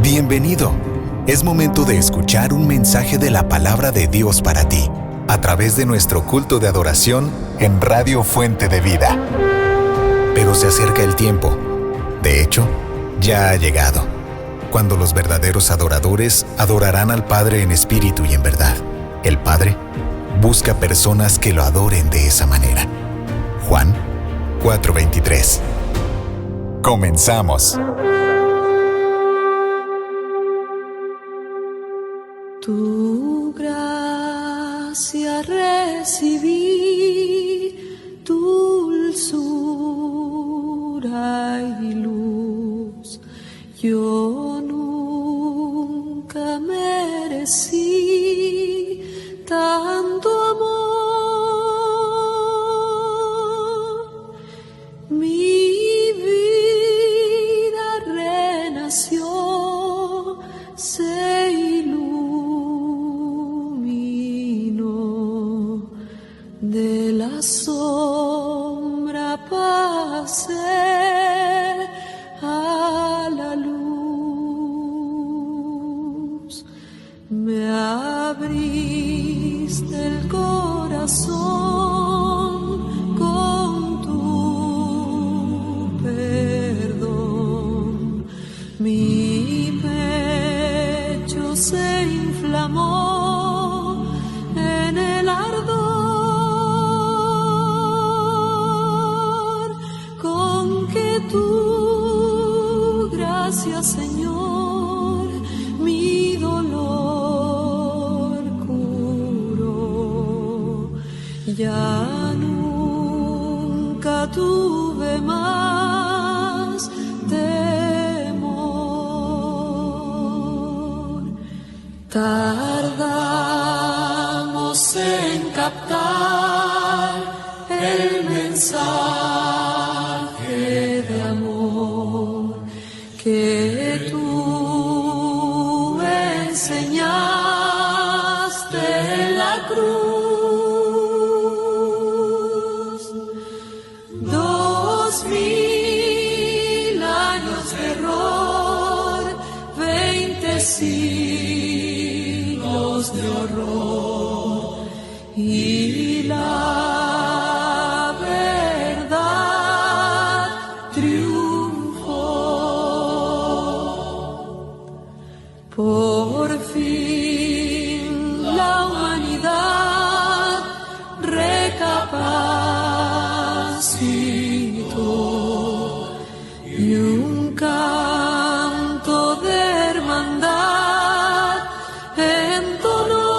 Bienvenido. Es momento de escuchar un mensaje de la palabra de Dios para ti, a través de nuestro culto de adoración en Radio Fuente de Vida. Pero se acerca el tiempo. De hecho, ya ha llegado, cuando los verdaderos adoradores adorarán al Padre en espíritu y en verdad. El Padre busca personas que lo adoren de esa manera. Juan 4:23. Comenzamos. Tu gracia recibí, dulzura y luz. Yo nunca merecí tanto amor. Mi vida renació, se iluminó, de la sombra pasé a la luz. Me abriste el corazón con tu perdón. Mi pecho se inflamó en el ardor con que tu gracia, Señor, mi dolor curó. Ya nunca tuve más temor. Tardamos en captar el mensaje de amor que tú enseñaste en la cruz. 2000 años de error, 20 siglos de horror, y la verdad triunfó. Por fin la humanidad recapacitó y un canto de hermandad entonó.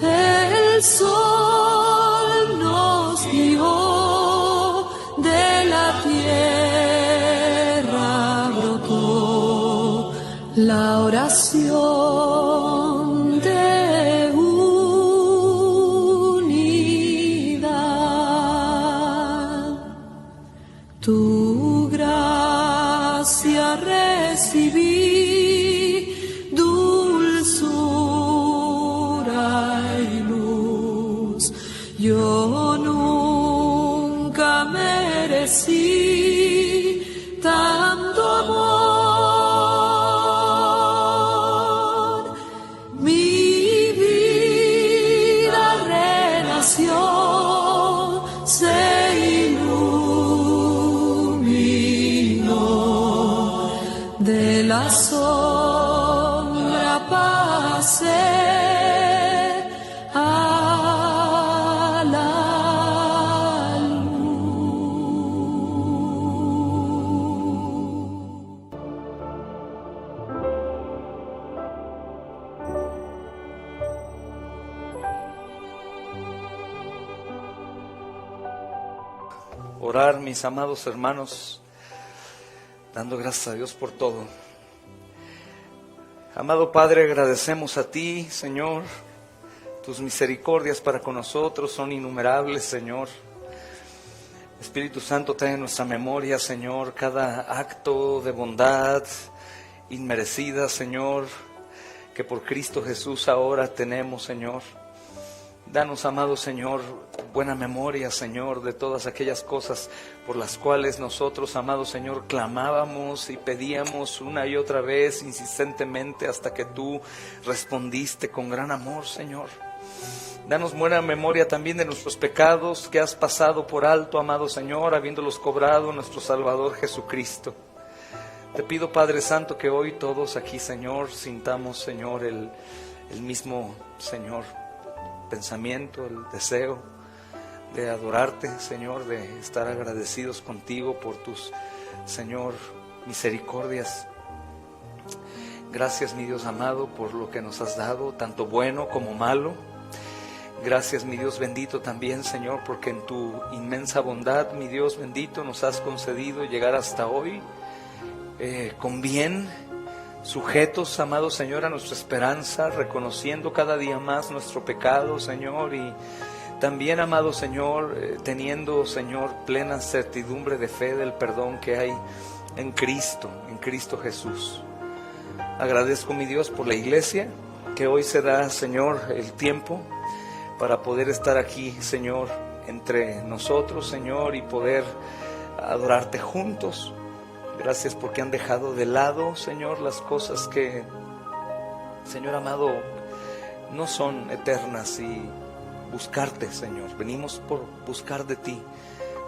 El sol nos guió, de la tierra brotó la oración de unidad. Tu gracia recibí, dulzura y luz. Yo nunca merecí tanto amor. Mi vida renació, se iluminó, de la sombra pasé a la luz. Orar, mis amados hermanos, dando gracias a Dios por todo. Amado Padre, agradecemos a ti, Señor. Tus misericordias para con nosotros son innumerables, Señor. Espíritu Santo, trae en nuestra memoria, Señor, cada acto de bondad inmerecida, Señor, que por Cristo Jesús ahora tenemos, Señor. Danos, amado Señor, buena memoria, Señor, de todas aquellas cosas por las cuales nosotros, amado Señor, clamábamos y pedíamos una y otra vez, insistentemente, hasta que tú respondiste con gran amor, Señor. Danos buena memoria también de nuestros pecados que has pasado por alto, amado Señor, habiéndolos cobrado nuestro Salvador Jesucristo. Te pido, Padre Santo, que hoy todos aquí, Señor, sintamos, Señor, el mismo, Señor, pensamiento, el deseo de adorarte, Señor, de estar agradecidos contigo por tus, Señor, misericordias. Gracias, mi Dios amado, por lo que nos has dado, tanto bueno como malo. Gracias, mi Dios bendito, también, Señor, porque en tu inmensa bondad, mi Dios bendito, nos has concedido llegar hasta hoy con bien, sujetos, amado Señor, a nuestra esperanza, reconociendo cada día más nuestro pecado, Señor, y también, amado Señor, teniendo, Señor, plena certidumbre de fe del perdón que hay en Cristo Jesús. Agradezco, mi Dios, por la iglesia, que hoy se da, Señor, el tiempo para poder estar aquí, Señor, entre nosotros, Señor, y poder adorarte juntos. Gracias porque han dejado de lado, Señor, las cosas que, Señor amado, no son eternas, y buscarte, Señor. Venimos por buscar de ti,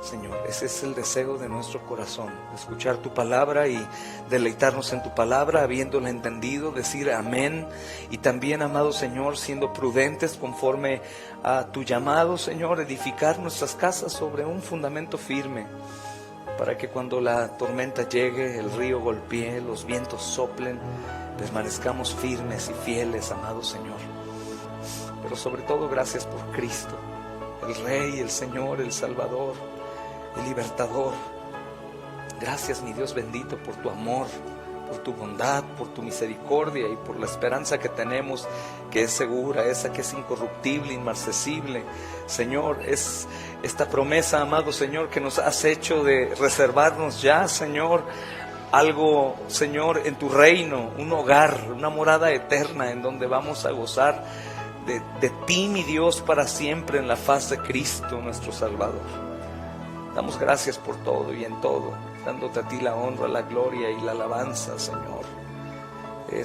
Señor. Ese es el deseo de nuestro corazón, escuchar tu palabra y deleitarnos en tu palabra, habiéndola entendido, decir amén, y también, amado Señor, siendo prudentes conforme a tu llamado, Señor, edificar nuestras casas sobre un fundamento firme, para que cuando la tormenta llegue, el río golpee, los vientos soplen, permanezcamos firmes y fieles, amado Señor. Pero sobre todo, gracias por Cristo, el Rey, el Señor, el Salvador, el Libertador. Gracias, mi Dios bendito, por tu amor, por tu bondad, por tu misericordia y por la esperanza que tenemos, que es segura, esa que es incorruptible, inmarcesible. Señor, es esta promesa, amado Señor, que nos has hecho de reservarnos ya, Señor, algo, Señor, en tu reino, un hogar, una morada eterna en donde vamos a gozar de ti, mi Dios, para siempre en la faz de Cristo, nuestro Salvador. Damos gracias por todo y en todo, dándote a ti la honra, la gloria y la alabanza, Señor.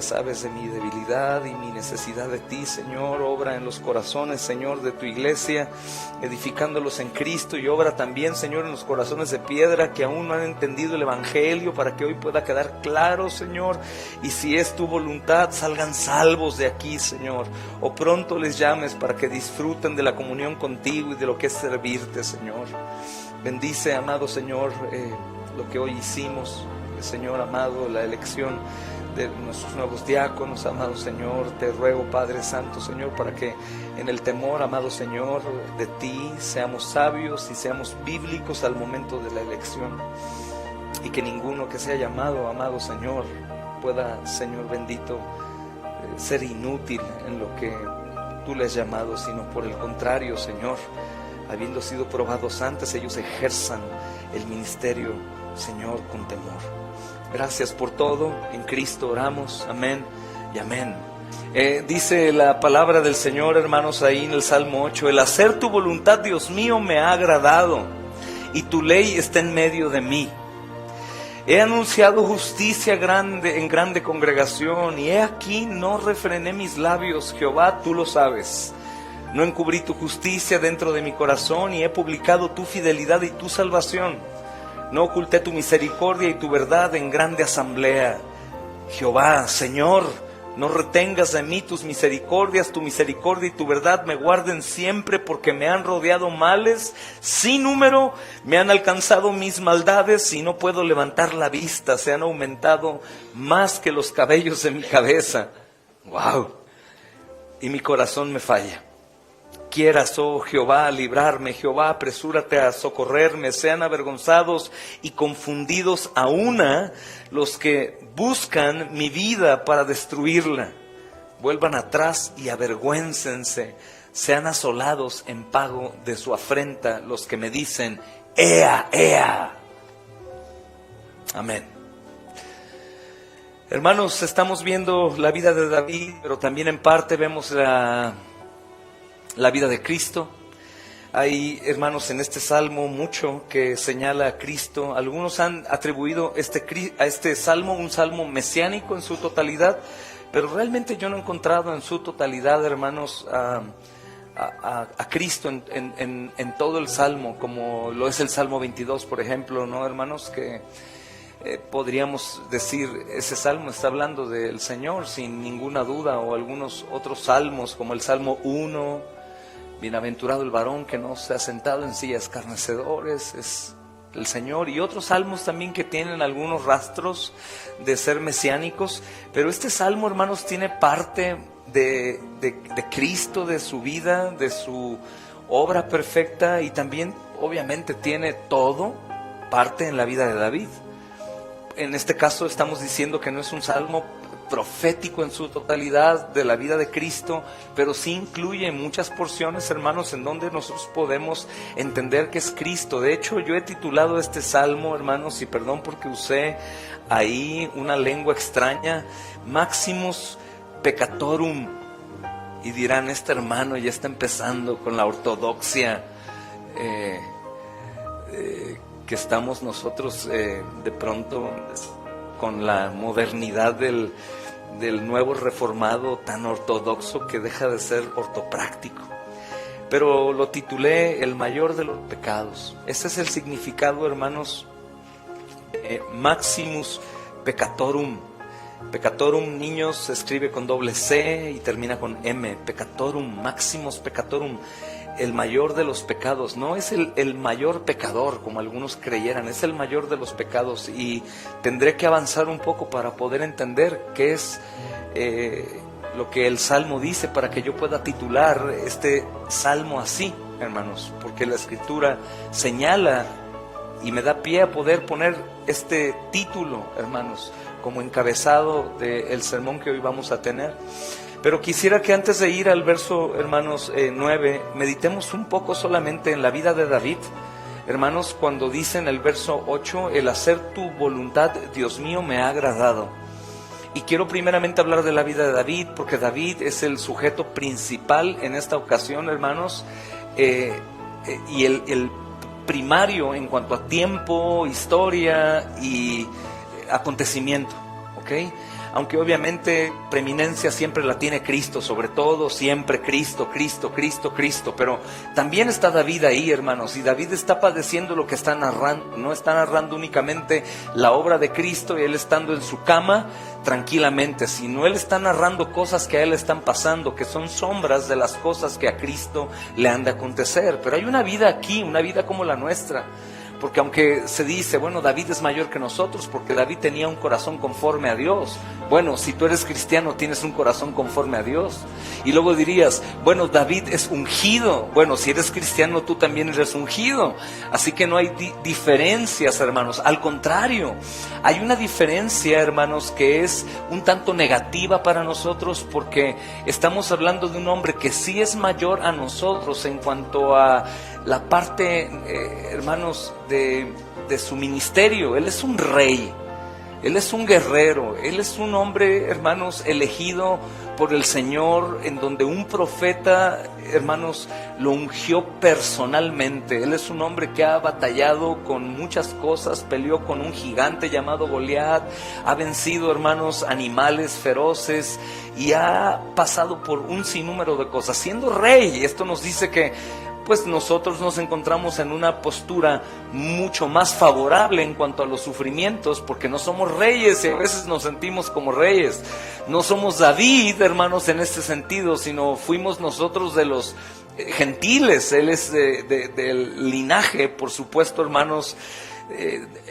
Sabes de mi debilidad y mi necesidad de ti, Señor. Obra en los corazones, Señor, de tu iglesia, edificándolos en Cristo, y obra también, Señor, en los corazones de piedra que aún no han entendido el Evangelio, para que hoy pueda quedar claro, Señor, y si es tu voluntad, salgan salvos de aquí, Señor, o pronto les llames para que disfruten de la comunión contigo y de lo que es servirte, Señor. Bendice, amado Señor, lo que hoy hicimos, Señor amado, la elección de nuestros nuevos diáconos, amado Señor. Te ruego, Padre Santo, Señor, para que en el temor, amado Señor, de ti seamos sabios y seamos bíblicos al momento de la elección, y que ninguno que sea llamado, amado Señor, pueda, Señor bendito, ser inútil en lo que tú le has llamado, sino por el contrario, Señor, habiendo sido probados antes, ellos ejerzan el ministerio, Señor, con temor. Gracias por todo, en Cristo oramos, amén y amén. Dice la palabra del Señor, hermanos, ahí en el Salmo 8, el hacer tu voluntad, Dios mío, me ha agradado, y tu ley está en medio de mí. He anunciado justicia en grande congregación, y he aquí no refrené mis labios. Jehová, tú lo sabes. No encubrí tu justicia dentro de mi corazón, y he publicado tu fidelidad y tu salvación. No oculté tu misericordia y tu verdad en grande asamblea. Jehová, Señor, no retengas de mí tus misericordias, tu misericordia y tu verdad me guarden siempre, porque me han rodeado males sin número, me han alcanzado mis maldades y no puedo levantar la vista, se han aumentado más que los cabellos de mi cabeza. ¡Wow! Y mi corazón me falla. Quieras, oh Jehová, librarme, Jehová, apresúrate a socorrerme. Sean avergonzados y confundidos a una los que buscan mi vida para destruirla. Vuelvan atrás y avergüéncense. Sean asolados en pago de su afrenta los que me dicen, ¡Ea, ea! Amén. Hermanos, estamos viendo la vida de David, pero también en parte vemos la vida de Cristo. Hay, hermanos, en este salmo mucho que señala a Cristo. Algunos han atribuido a este salmo un salmo mesiánico en su totalidad, pero realmente yo no he encontrado en su totalidad, hermanos, a Cristo en todo el salmo, como lo es el Salmo 22, por ejemplo, ¿no, hermanos? Que podríamos decir, ese salmo está hablando del Señor sin ninguna duda, o algunos otros salmos como el Salmo 1, bienaventurado el varón que no se ha sentado en sillas escarnecedores, es el Señor, y otros salmos también que tienen algunos rastros de ser mesiánicos, pero este salmo, hermanos, tiene parte de Cristo, de su vida, de su obra perfecta, y también obviamente tiene todo parte en la vida de David. En este caso estamos diciendo que no es un salmo profético en su totalidad de la vida de Cristo, pero sí incluye muchas porciones, hermanos, en donde nosotros podemos entender que es Cristo. De hecho, yo he titulado este salmo, hermanos, y perdón porque usé ahí una lengua extraña, Maximus Peccatorum, y dirán, este hermano ya está empezando con la ortodoxia que estamos nosotros de pronto con la modernidad del nuevo reformado tan ortodoxo que deja de ser ortopráctico. Pero lo titulé el mayor de los pecados. Ese es el significado, hermanos, Maximus Peccatorum. Peccatorum, niños, se escribe con doble C y termina con M. Peccatorum, Maximus Peccatorum, el mayor de los pecados. No es el mayor pecador, como algunos creyeran, es el mayor de los pecados. Y tendré que avanzar un poco para poder entender qué es lo que el Salmo dice, para que yo pueda titular este Salmo así, hermanos, porque la Escritura señala y me da pie a poder poner este título, hermanos, como encabezado del sermón que hoy vamos a tener. Pero quisiera que antes de ir al verso, hermanos, 9, meditemos un poco solamente en la vida de David. Hermanos, cuando dice en el verso 8, el hacer tu voluntad, Dios mío, me ha agradado. Y quiero primeramente hablar de la vida de David, porque David es el sujeto principal en esta ocasión, hermanos, y el primario en cuanto a tiempo, historia y acontecimiento, ¿ok? Aunque obviamente preeminencia siempre la tiene Cristo, sobre todo siempre Cristo, Cristo, Cristo, Cristo, pero también está David ahí, hermanos, y David está padeciendo lo que está narrando. No está narrando únicamente la obra de Cristo y él estando en su cama tranquilamente, sino él está narrando cosas que a él le están pasando, que son sombras de las cosas que a Cristo le han de acontecer. Pero hay una vida aquí, una vida como la nuestra. Porque aunque se dice, bueno, David es mayor que nosotros porque David tenía un corazón conforme a Dios. Bueno, si tú eres cristiano tienes un corazón conforme a Dios. Y luego dirías, bueno, David es ungido. Bueno, si eres cristiano tú también eres ungido. Así que no hay diferencias, hermanos. Al contrario, hay una diferencia, hermanos, que es un tanto negativa para nosotros, porque estamos hablando de un hombre que sí es mayor a nosotros en cuanto a la parte, hermanos, de su ministerio. Él es un rey, él es un guerrero, él es un hombre, hermanos, elegido por el Señor, en donde un profeta, hermanos, lo ungió personalmente. Él es un hombre que ha batallado con muchas cosas, peleó con un gigante llamado Goliat, ha vencido, hermanos, animales feroces y ha pasado por un sinnúmero de cosas, siendo rey. Esto nos dice que pues nosotros nos encontramos en una postura mucho más favorable en cuanto a los sufrimientos, porque no somos reyes y a veces nos sentimos como reyes. No somos David, hermanos, en este sentido, sino fuimos nosotros de los gentiles. Él es del linaje, por supuesto, hermanos,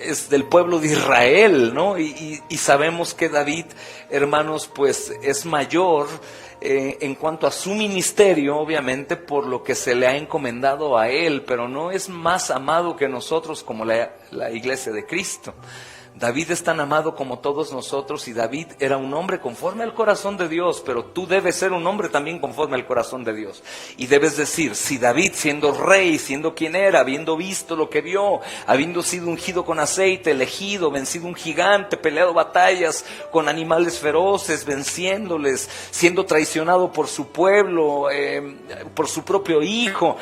es del pueblo de Israel, ¿no? Y sabemos que David, hermanos, pues es mayor en cuanto a su ministerio, obviamente, por lo que se le ha encomendado a él, pero no es más amado que nosotros como la iglesia de Cristo. David es tan amado como todos nosotros, y David era un hombre conforme al corazón de Dios, pero tú debes ser un hombre también conforme al corazón de Dios. Y debes decir, si David, siendo rey, siendo quien era, habiendo visto lo que vio, habiendo sido ungido con aceite, elegido, vencido un gigante, peleado batallas con animales feroces, venciéndoles, siendo traicionado por su pueblo, por su propio hijo,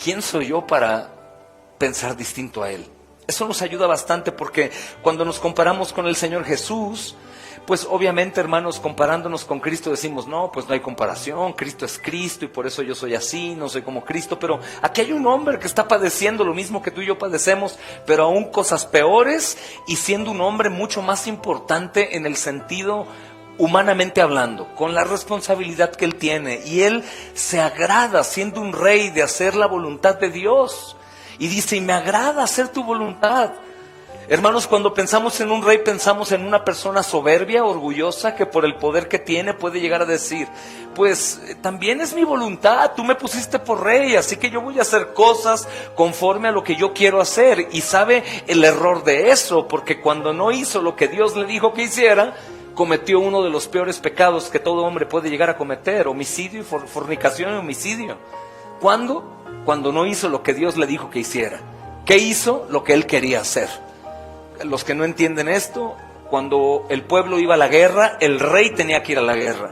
¿quién soy yo para pensar distinto a Él? Eso nos ayuda bastante porque cuando nos comparamos con el Señor Jesús, pues obviamente, hermanos, comparándonos con Cristo decimos, no, pues no hay comparación, Cristo es Cristo y por eso yo soy así, no soy como Cristo, pero aquí hay un hombre que está padeciendo lo mismo que tú y yo padecemos, pero aún cosas peores y siendo un hombre mucho más importante en el sentido humanamente hablando, con la responsabilidad que él tiene, y él se agrada siendo un rey de hacer la voluntad de Dios, y dice, y me agrada hacer tu voluntad. Hermanos, cuando pensamos en un rey, pensamos en una persona soberbia, orgullosa, que por el poder que tiene puede llegar a decir, pues también es mi voluntad, tú me pusiste por rey, así que yo voy a hacer cosas conforme a lo que yo quiero hacer. Y sabe el error de eso, porque cuando no hizo lo que Dios le dijo que hiciera, cometió uno de los peores pecados que todo hombre puede llegar a cometer, homicidio y fornicación y homicidio. ¿Cuándo? Cuando no hizo lo que Dios le dijo que hiciera. ¿Qué hizo? Lo que él quería hacer. Los que no entienden esto, cuando el pueblo iba a la guerra, el rey tenía que ir a la guerra.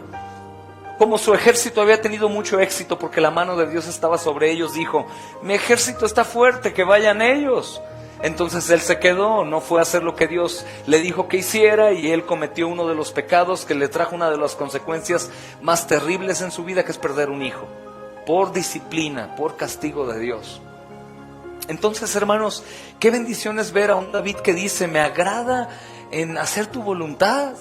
Como su ejército había tenido mucho éxito porque la mano de Dios estaba sobre ellos, dijo, mi ejército está fuerte, que vayan ellos. Entonces él se quedó, no fue a hacer lo que Dios le dijo que hiciera, y él cometió uno de los pecados que le trajo una de las consecuencias más terribles en su vida, que es perder un hijo, por disciplina, por castigo de Dios. Entonces, hermanos, qué bendición es ver a un David que dice, me agrada en hacer tu voluntad.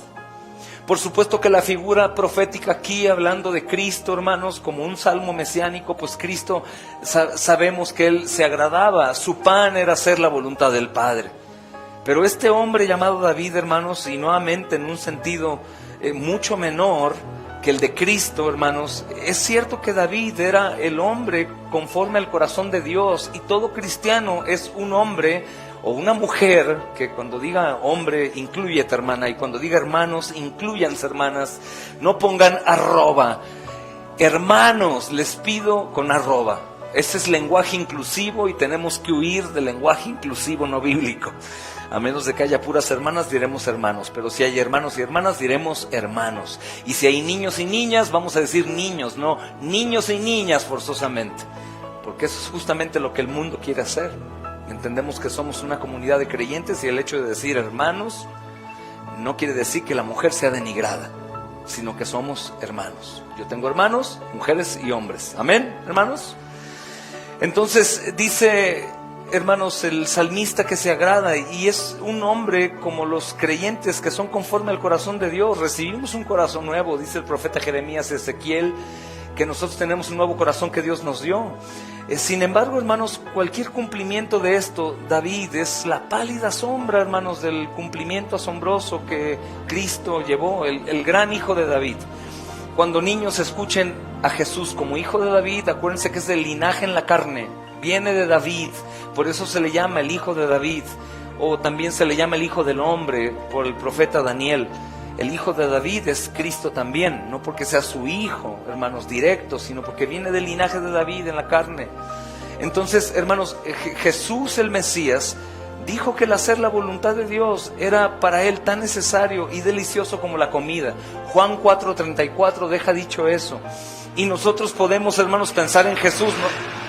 Por supuesto que la figura profética aquí, hablando de Cristo, hermanos, como un salmo mesiánico, pues Cristo, sabemos que Él se agradaba, su pan era hacer la voluntad del Padre. Pero este hombre llamado David, hermanos, y nuevamente en un sentido mucho menor que el de Cristo, hermanos, es cierto que David era el hombre conforme al corazón de Dios, y todo cristiano es un hombre o una mujer, que cuando diga hombre, inclúyete, hermana, y cuando diga hermanos, incluyanse, hermanas, no pongan arroba. Hermanos, les pido con arroba. Ese es lenguaje inclusivo y tenemos que huir del lenguaje inclusivo no bíblico. A menos de que haya puras hermanas, diremos hermanos. Pero si hay hermanos y hermanas, diremos hermanos. Y si hay niños y niñas, vamos a decir niños, no niños y niñas forzosamente. Porque eso es justamente lo que el mundo quiere hacer. Entendemos que somos una comunidad de creyentes y el hecho de decir hermanos no quiere decir que la mujer sea denigrada, sino que somos hermanos. Yo tengo hermanos, mujeres y hombres. ¿Amén, hermanos? Entonces dice, hermanos, el salmista que se agrada, y es un hombre como los creyentes que son conforme al corazón de Dios. Recibimos un corazón nuevo, dice el profeta Jeremías, Ezequiel, que nosotros tenemos un nuevo corazón que Dios nos dio. Sin embargo, hermanos, cualquier cumplimiento de esto, David es la pálida sombra, hermanos, del cumplimiento asombroso que Cristo llevó, el gran hijo de David. Cuando niños escuchen a Jesús como hijo de David, acuérdense que es del linaje en la carne, viene de David, por eso se le llama el hijo de David, o también se le llama el hijo del hombre por el profeta Daniel. El hijo de David es Cristo también, no porque sea su hijo, hermanos, directo, sino porque viene del linaje de David en la carne. Entonces, hermanos, Jesús el Mesías dijo que el hacer la voluntad de Dios era para él tan necesario y delicioso como la comida. Juan 4:34 deja dicho eso. Y nosotros podemos, hermanos, pensar en Jesús, ¿no?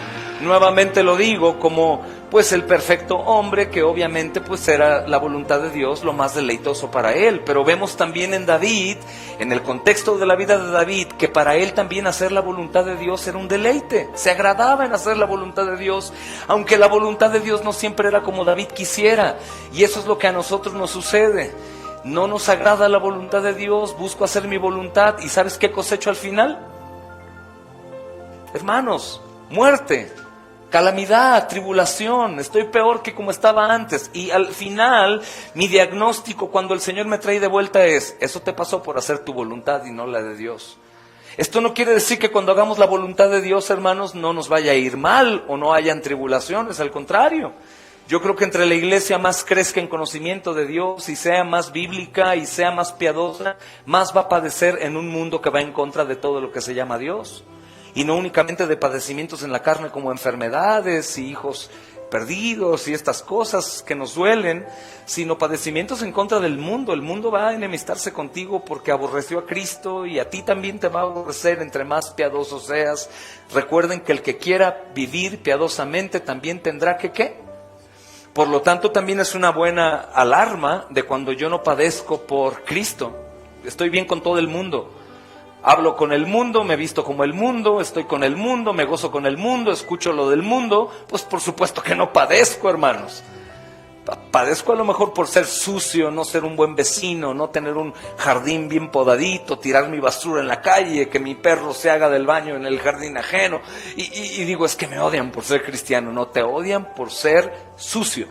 Nuevamente lo digo, como pues el perfecto hombre, que obviamente pues era la voluntad de Dios lo más deleitoso para él. Pero vemos también en David, en el contexto de la vida de David, que para él también hacer la voluntad de Dios era un deleite. Se agradaba en hacer la voluntad de Dios, aunque la voluntad de Dios no siempre era como David quisiera. Y eso es lo que a nosotros nos sucede. No nos agrada la voluntad de Dios, busco hacer mi voluntad, ¿y sabes qué cosecho al final? Hermanos, muerte, calamidad, tribulación, estoy peor que como estaba antes. Y al final, mi diagnóstico cuando el Señor me trae de vuelta es, eso te pasó por hacer tu voluntad y no la de Dios. Esto no quiere decir que cuando hagamos la voluntad de Dios, hermanos, no nos vaya a ir mal o no hayan tribulaciones, al contrario. Yo creo que entre la iglesia más crezca en conocimiento de Dios y sea más bíblica y sea más piadosa, más va a padecer en un mundo que va en contra de todo lo que se llama Dios. Y no únicamente de padecimientos en la carne como enfermedades y hijos perdidos y estas cosas que nos duelen, sino padecimientos en contra del mundo. El mundo va a enemistarse contigo porque aborreció a Cristo, y a ti también te va a aborrecer entre más piadoso seas. Recuerden que el que quiera vivir piadosamente también tendrá que ¿qué? Por lo tanto, también es una buena alarma de cuando yo no padezco por Cristo. Estoy bien con todo el mundo. Hablo con el mundo, me visto como el mundo, estoy con el mundo, me gozo con el mundo, escucho lo del mundo. Pues por supuesto que no padezco, hermanos. Padezco a lo mejor por ser sucio, no ser un buen vecino, no tener un jardín bien podadito, tirar mi basura en la calle, que mi perro se haga del baño en el jardín ajeno. Y digo, es que me odian por ser cristiano. No, te odian por ser sucio,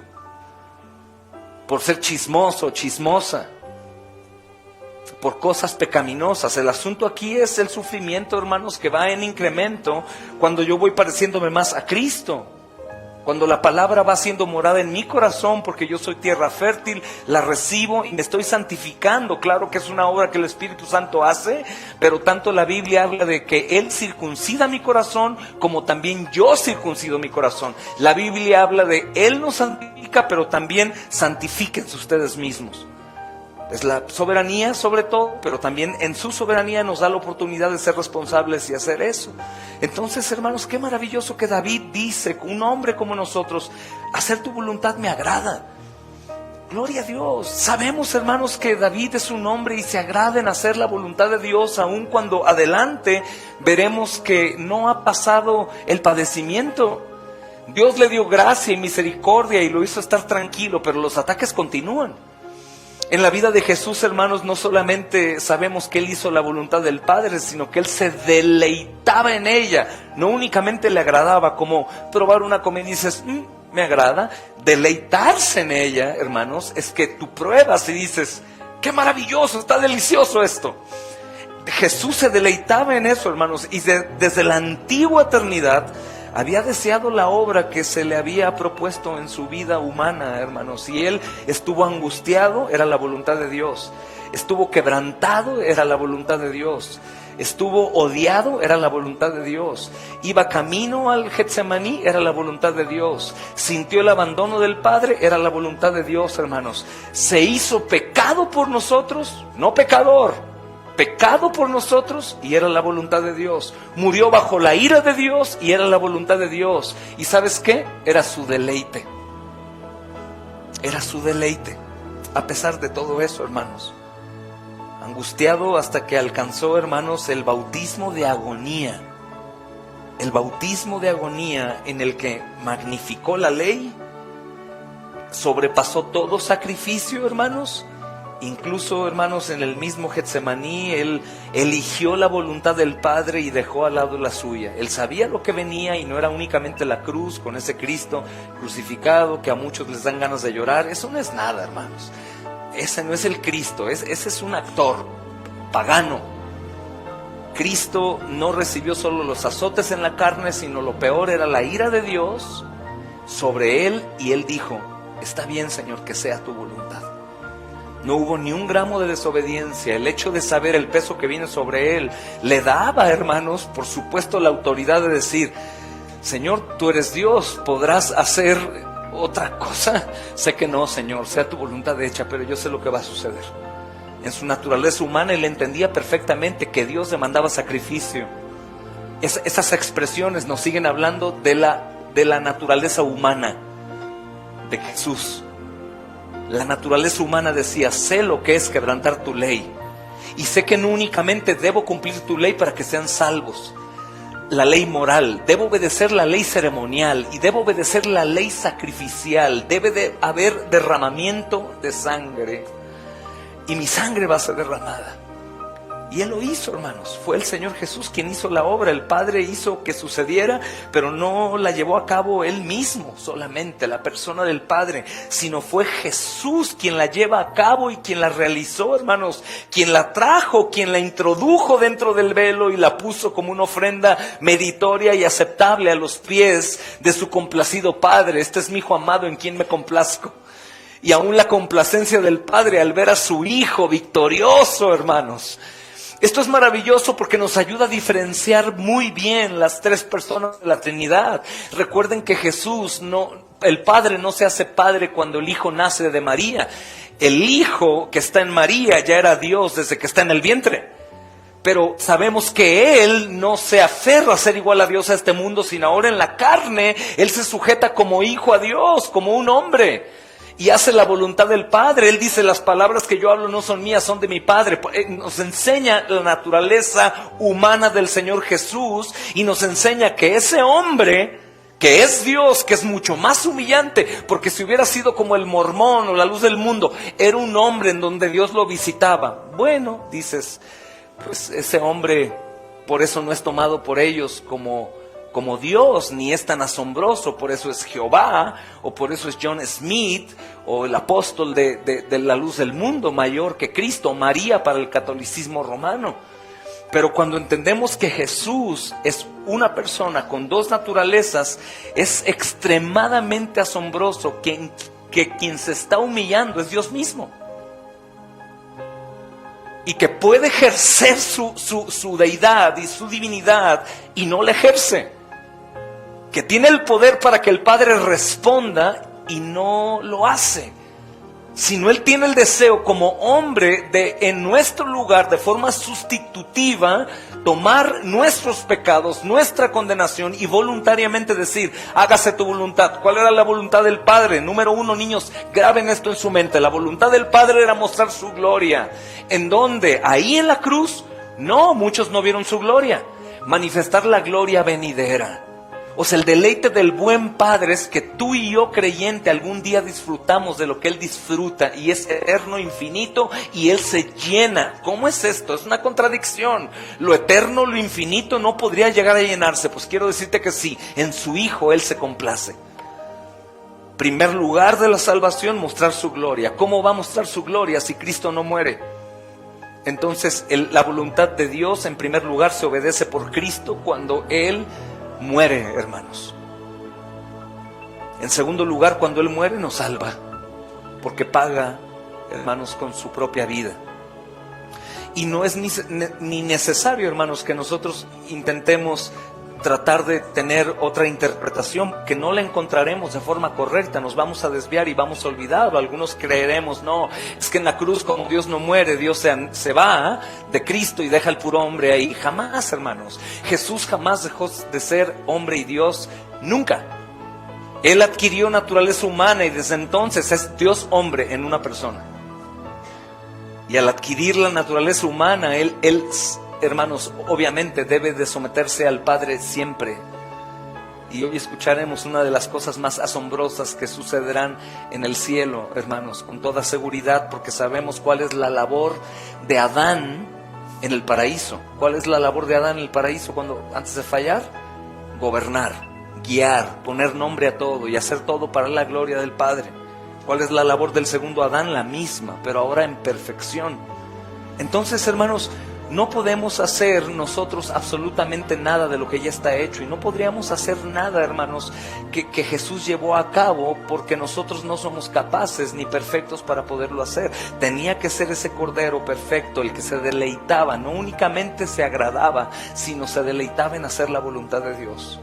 por ser chismoso, chismosa, por cosas pecaminosas. El asunto aquí es el sufrimiento, hermanos, que va en incremento cuando yo voy pareciéndome más a Cristo. Cuando la palabra va siendo morada en mi corazón, porque yo soy tierra fértil, la recibo y me estoy santificando. Claro que es una obra que el Espíritu Santo hace, pero tanto la Biblia habla de que Él circuncida mi corazón, como también yo circuncido mi corazón. La Biblia habla de Él nos santifica, pero también santifíquense ustedes mismos. Es la soberanía sobre todo, pero también en su soberanía nos da la oportunidad de ser responsables y hacer eso. Entonces, hermanos, qué maravilloso que David dice, un hombre como nosotros, hacer tu voluntad me agrada. Gloria a Dios. Sabemos, hermanos, que David es un hombre y se agrada en hacer la voluntad de Dios, aun cuando adelante veremos que no ha pasado el padecimiento. Dios le dio gracia y misericordia y lo hizo estar tranquilo, pero los ataques continúan. En la vida de Jesús, hermanos, no solamente sabemos que Él hizo la voluntad del Padre, sino que Él se deleitaba en ella. No únicamente le agradaba, como probar una comida y dices, me agrada. Deleitarse en ella, hermanos, es que tú pruebas y dices, qué maravilloso, está delicioso esto. Jesús se deleitaba en eso, hermanos, y desde la antigua eternidad había deseado la obra que se le había propuesto en su vida humana, hermanos. Y Él estuvo angustiado, era la voluntad de Dios. Estuvo quebrantado, era la voluntad de Dios. Estuvo odiado, era la voluntad de Dios. Iba camino al Getsemaní, era la voluntad de Dios. Sintió el abandono del Padre, era la voluntad de Dios, hermanos. Se hizo pecado por nosotros, no pecador, pecado por nosotros, y era la voluntad de Dios. Murió bajo la ira de Dios y era la voluntad de Dios. ¿Y sabes qué? Era su deleite. Era su deleite. A pesar de todo eso, hermanos, angustiado hasta que alcanzó, hermanos, el bautismo de agonía. El bautismo de agonía en el que magnificó la ley, sobrepasó todo sacrificio, hermanos. Incluso, hermanos, en el mismo Getsemaní, Él eligió la voluntad del Padre y dejó al lado la suya. Él sabía lo que venía y no era únicamente la cruz con ese Cristo crucificado que a muchos les dan ganas de llorar. Eso no es nada, hermanos. Ese no es el Cristo, ese es un actor pagano. Cristo no recibió solo los azotes en la carne, sino lo peor era la ira de Dios sobre Él, y Él dijo, está bien, Señor, que sea tu voluntad. No hubo ni un gramo de desobediencia. El hecho de saber el peso que viene sobre Él le daba, hermanos, por supuesto, la autoridad de decir, Señor, tú eres Dios, podrás hacer otra cosa. Sé que no, Señor, sea tu voluntad hecha, pero yo sé lo que va a suceder. En su naturaleza humana Él entendía perfectamente que Dios demandaba sacrificio. Esas expresiones nos siguen hablando de la naturaleza humana de Jesús. La naturaleza humana decía, sé lo que es quebrantar tu ley. Y sé que no únicamente debo cumplir tu ley para que sean salvos. La ley moral, debo obedecer la ley ceremonial y debo obedecer la ley sacrificial. Debe de haber derramamiento de sangre. Y mi sangre va a ser derramada. Y Él lo hizo, hermanos. Fue el Señor Jesús quien hizo la obra. El Padre hizo que sucediera, pero no la llevó a cabo Él mismo solamente, la persona del Padre, sino fue Jesús quien la lleva a cabo y quien la realizó, hermanos. Quien la trajo, quien la introdujo dentro del velo y la puso como una ofrenda meritoria y aceptable a los pies de su complacido Padre. Este es mi Hijo amado en quien me complazco. Y aún la complacencia del Padre al ver a su Hijo victorioso, hermanos. Esto es maravilloso porque nos ayuda a diferenciar muy bien las tres personas de la Trinidad. Recuerden que Jesús el Padre no se hace Padre cuando el Hijo nace de María. El Hijo que está en María ya era Dios desde que está en el vientre. Pero sabemos que Él no se aferra a ser igual a Dios a este mundo, sino ahora en la carne, Él se sujeta como hijo a Dios, como un hombre, y hace la voluntad del Padre. Él dice, las palabras que yo hablo no son mías, son de mi Padre. Nos enseña la naturaleza humana del Señor Jesús, y nos enseña que ese hombre, que es Dios, que es mucho más humillante, porque si hubiera sido como el mormón o la luz del mundo, era un hombre en donde Dios lo visitaba. Bueno, dices, pues ese hombre, por eso no es tomado por ellos como Dios, ni es tan asombroso. Por eso es Jehová, o por eso es John Smith, o el apóstol de la luz del mundo, mayor que Cristo, María para el catolicismo romano. Pero cuando entendemos que Jesús es una persona con dos naturalezas, es extremadamente asombroso que quien se está humillando es Dios mismo. Y que puede ejercer su deidad y su divinidad y no la ejerce. Que tiene el poder para que el Padre responda y no lo hace. Sino Él tiene el deseo como hombre de en nuestro lugar, de forma sustitutiva, tomar nuestros pecados, nuestra condenación y voluntariamente decir, hágase tu voluntad. ¿Cuál era la voluntad del Padre? Número 1, niños, graben esto en su mente. La voluntad del Padre era mostrar su gloria. ¿En dónde? Ahí en la cruz. No, muchos no vieron su gloria. Manifestar la gloria venidera. O sea, el deleite del buen Padre es que tú y yo, creyente, algún día disfrutamos de lo que Él disfruta, y es eterno, infinito, y Él se llena. ¿Cómo es esto? Es una contradicción. Lo eterno, lo infinito no podría llegar a llenarse. Pues quiero decirte que sí, en su Hijo Él se complace. Primer lugar de la salvación, mostrar su gloria. ¿Cómo va a mostrar su gloria si Cristo no muere? Entonces la voluntad de Dios en primer lugar se obedece por Cristo cuando Él muere, hermanos. En segundo lugar, cuando Él muere nos salva, porque paga, hermanos, con su propia vida. Y no es ni necesario, hermanos, que nosotros intentemos tratar de tener otra interpretación, que no la encontraremos de forma correcta. Nos vamos a desviar y vamos a olvidar. Algunos creeremos, no, es que en la cruz, como Dios no muere, Dios se va de Cristo y deja al puro hombre ahí. Jamás, hermanos. Jesús jamás dejó de ser hombre y Dios, nunca. Él adquirió naturaleza humana y desde entonces es Dios hombre en una persona. Y al adquirir la naturaleza humana, Él hermanos, obviamente debe de someterse al Padre siempre. Y hoy escucharemos una de las cosas más asombrosas que sucederán en el cielo, hermanos, con toda seguridad, porque sabemos cuál es la labor de Adán en el paraíso. ¿Cuál es la labor de Adán en el paraíso antes de fallar? Gobernar, guiar, poner nombre a todo y hacer todo para la gloria del Padre. ¿Cuál es la labor del segundo Adán? La misma, pero ahora en perfección. Entonces, hermanos, no podemos hacer nosotros absolutamente nada de lo que ya está hecho, y no podríamos hacer nada, hermanos, que Jesús llevó a cabo, porque nosotros no somos capaces ni perfectos para poderlo hacer. Tenía que ser ese Cordero perfecto el que se deleitaba, no únicamente se agradaba, sino se deleitaba en hacer la voluntad de Dios.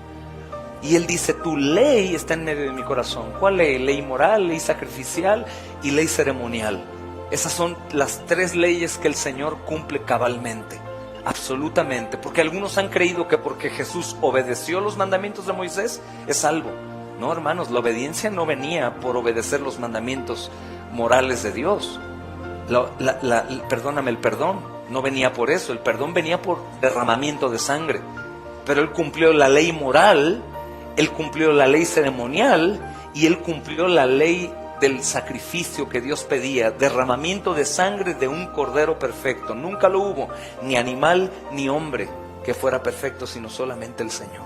Y Él dice, tu ley está en medio de mi corazón. ¿Cuál ley? Ley moral, ley sacrificial y ley ceremonial. Esas son las tres leyes que el Señor cumple cabalmente, absolutamente. Porque algunos han creído que porque Jesús obedeció los mandamientos de Moisés es salvo. No, hermanos, la obediencia no venía por obedecer los mandamientos morales de Dios. Perdóname, el perdón no venía por eso. El perdón venía por derramamiento de sangre. Pero Él cumplió la ley moral, Él cumplió la ley ceremonial y Él cumplió la ley del sacrificio que Dios pedía, derramamiento de sangre de un cordero perfecto. Nunca lo hubo, ni animal ni hombre que fuera perfecto, sino solamente el Señor.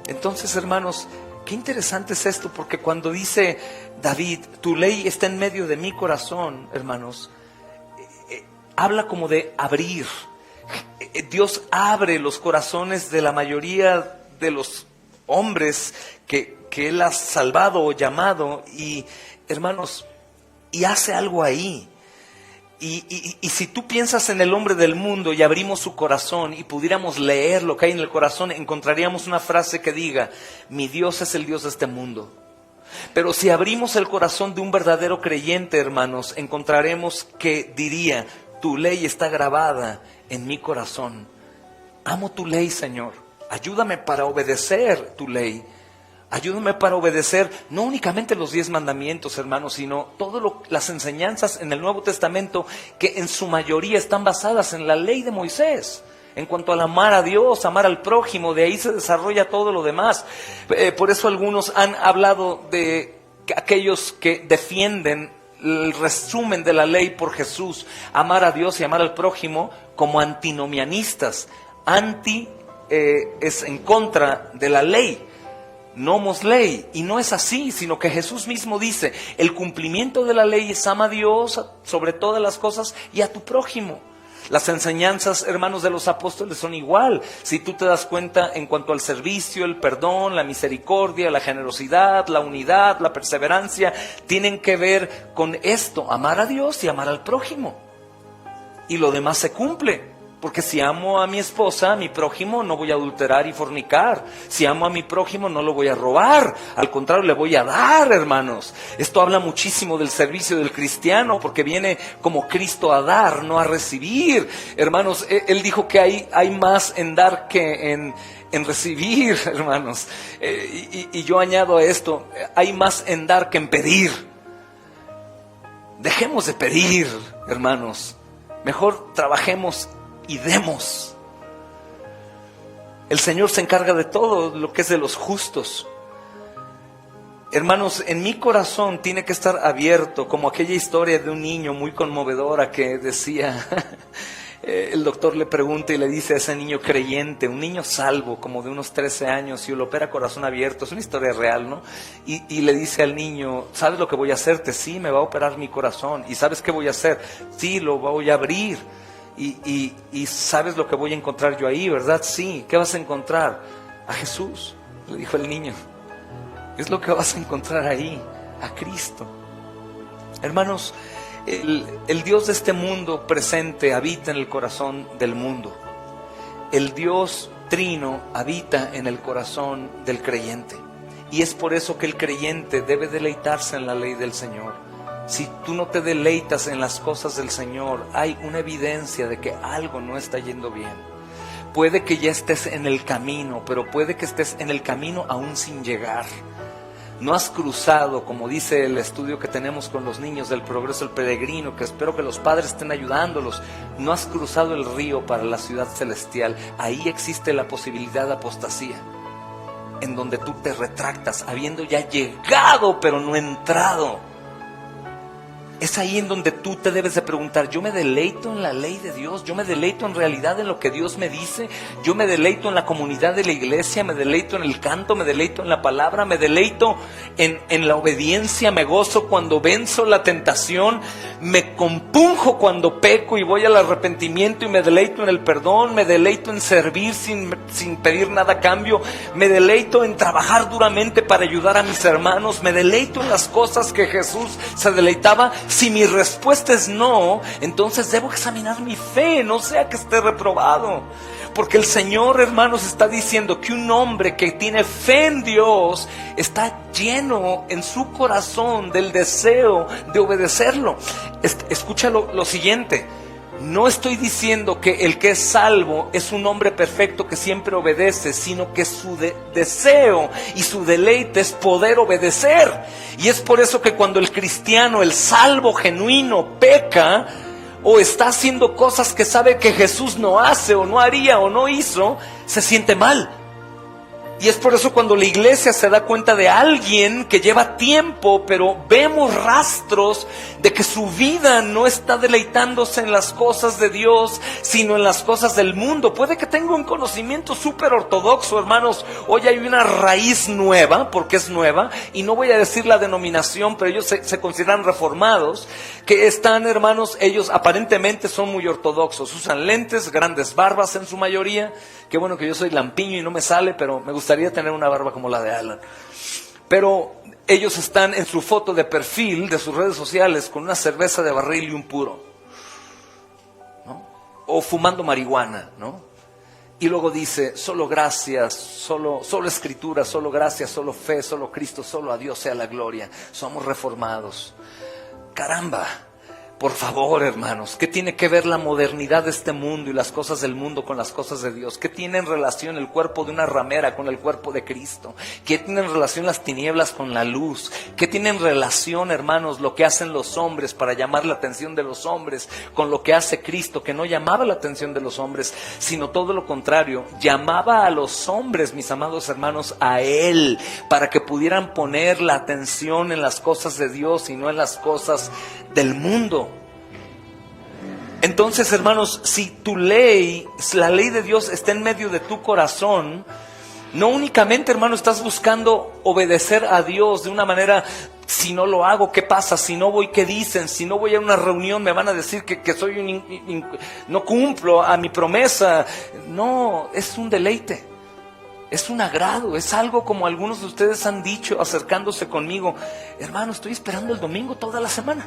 Entonces, hermanos, qué interesante es esto, porque cuando dice David, tu ley está en medio de mi corazón, hermanos, habla como de abrir. Dios abre los corazones de la mayoría de los hombres que Él ha salvado o llamado, y hermanos, y hace algo ahí. Y si tú piensas en el hombre del mundo y abrimos su corazón y pudiéramos leer lo que hay en el corazón, encontraríamos una frase que diga, mi Dios es el Dios de este mundo. Pero si abrimos el corazón de un verdadero creyente, hermanos, encontraremos que diría: tu ley está grabada en mi corazón. Amo tu ley, Señor. Ayúdame para obedecer tu ley. Ayúdame para obedecer no únicamente los 10 mandamientos, hermanos, sino todas las enseñanzas en el Nuevo Testamento, que en su mayoría están basadas en la ley de Moisés. En cuanto al amar a Dios, amar al prójimo, de ahí se desarrolla todo lo demás. Por eso algunos han hablado de aquellos que defienden el resumen de la ley por Jesús, amar a Dios y amar al prójimo, como antinomianistas. Anti es en contra de la ley. Nomos ley, y no es así, sino que Jesús mismo dice: el cumplimiento de la ley es ama a Dios sobre todas las cosas y a tu prójimo. Las enseñanzas, hermanos, de los apóstoles son igual. Si tú te das cuenta en cuanto al servicio, el perdón, la misericordia, la generosidad, la unidad, la perseverancia, tienen que ver con esto: amar a Dios y amar al prójimo. Y lo demás se cumple. Porque si amo a mi esposa, a mi prójimo, no voy a adulterar y fornicar. Si amo a mi prójimo, no lo voy a robar. Al contrario, le voy a dar, hermanos. Esto habla muchísimo del servicio del cristiano, porque viene como Cristo a dar, no a recibir. Hermanos, Él dijo que hay más en dar que en recibir, hermanos. Y yo añado a esto: hay más en dar que en pedir. Dejemos de pedir, hermanos. Mejor trabajemos y demos. El Señor se encarga de todo lo que es de los justos. Hermanos, en mi corazón tiene que estar abierto, como aquella historia de un niño muy conmovedora que decía, el doctor le pregunta y le dice a ese niño creyente, un niño salvo, como de unos 13 años, y lo opera corazón abierto, es una historia real, ¿no? Y le dice al niño: ¿sabes lo que voy a hacerte? Sí, me va a operar mi corazón. ¿Y sabes qué voy a hacer? Sí, lo voy a abrir. Y ¿sabes lo que voy a encontrar yo ahí, verdad? Sí. ¿Qué vas a encontrar? A Jesús, le dijo el niño. Es lo que vas a encontrar ahí, a Cristo. Hermanos, el Dios de este mundo presente habita en el corazón del mundo. El Dios trino habita en el corazón del creyente. Y es por eso que el creyente debe deleitarse en la ley del Señor. Si tú no te deleitas en las cosas del Señor, hay una evidencia de que algo no está yendo bien. Puede que ya estés en el camino, pero puede que estés en el camino aún sin llegar. No has cruzado, como dice el estudio que tenemos con los niños del progreso del peregrino, que espero que los padres estén ayudándolos. No has cruzado el río para la ciudad celestial. Ahí existe la posibilidad de apostasía, en donde tú te retractas, habiendo ya llegado, pero no entrado. Es ahí en donde tú te debes de preguntar: ¿yo me deleito en la ley de Dios? ¿Yo me deleito en realidad en lo que Dios me dice? ¿Yo me deleito en la comunidad de la iglesia? ¿Me deleito en el canto? ¿Me deleito en la palabra? ¿Me deleito en la obediencia? ¿Me gozo cuando venzo la tentación? ¿Me compunjo cuando peco y voy al arrepentimiento y me deleito en el perdón? ¿Me deleito en servir sin pedir nada a cambio? ¿Me deleito en trabajar duramente para ayudar a mis hermanos? ¿Me deleito en las cosas que Jesús se deleitaba? Si mi respuesta es no, entonces debo examinar mi fe, no sea que esté reprobado. Porque el Señor, hermanos, está diciendo que un hombre que tiene fe en Dios está lleno en su corazón del deseo de obedecerlo. Escucha lo siguiente: no estoy diciendo que el que es salvo es un hombre perfecto que siempre obedece, sino que su deseo y su deleite es poder obedecer. Y es por eso que cuando el cristiano, el salvo genuino, peca o está haciendo cosas que sabe que Jesús no hace o no haría o no hizo, se siente mal. Y es por eso cuando la iglesia se da cuenta de alguien que lleva tiempo, pero vemos rastros de que su vida no está deleitándose en las cosas de Dios, sino en las cosas del mundo. Puede que tenga un conocimiento súper ortodoxo, hermanos. Hoy hay una raíz nueva, porque es nueva, y no voy a decir la denominación, pero ellos se consideran reformados, que están, hermanos, ellos aparentemente son muy ortodoxos. Usan lentes, grandes barbas en su mayoría. Qué bueno que yo soy lampiño y no me sale, pero me gustaría tener una barba como la de Alan. Pero ellos están en su foto de perfil de sus redes sociales con una cerveza de barril y un puro, ¿no? O fumando marihuana, ¿no? Y luego dice, solo gracias, solo escritura, solo gracias, solo fe, solo Cristo, solo a Dios sea la gloria. Somos reformados. Caramba. Por favor, hermanos, ¿qué tiene que ver la modernidad de este mundo y las cosas del mundo con las cosas de Dios? ¿Qué tiene en relación el cuerpo de una ramera con el cuerpo de Cristo? ¿Qué tiene en relación las tinieblas con la luz? ¿Qué tiene en relación, hermanos, lo que hacen los hombres para llamar la atención de los hombres con lo que hace Cristo, que no llamaba la atención de los hombres, sino todo lo contrario? Llamaba a los hombres, mis amados hermanos, a Él, para que pudieran poner la atención en las cosas de Dios y no en las cosas del mundo. Entonces, hermanos, si tu ley, la ley de Dios está en medio de tu corazón, no únicamente, hermano, estás buscando obedecer a Dios de una manera, si no lo hago, ¿qué pasa? Si no voy, ¿qué dicen? Si no voy a una reunión, me van a decir que soy no cumplo a mi promesa. No, es un deleite, es un agrado, es algo como algunos de ustedes han dicho acercándose conmigo. Hermano, estoy esperando el domingo toda la semana.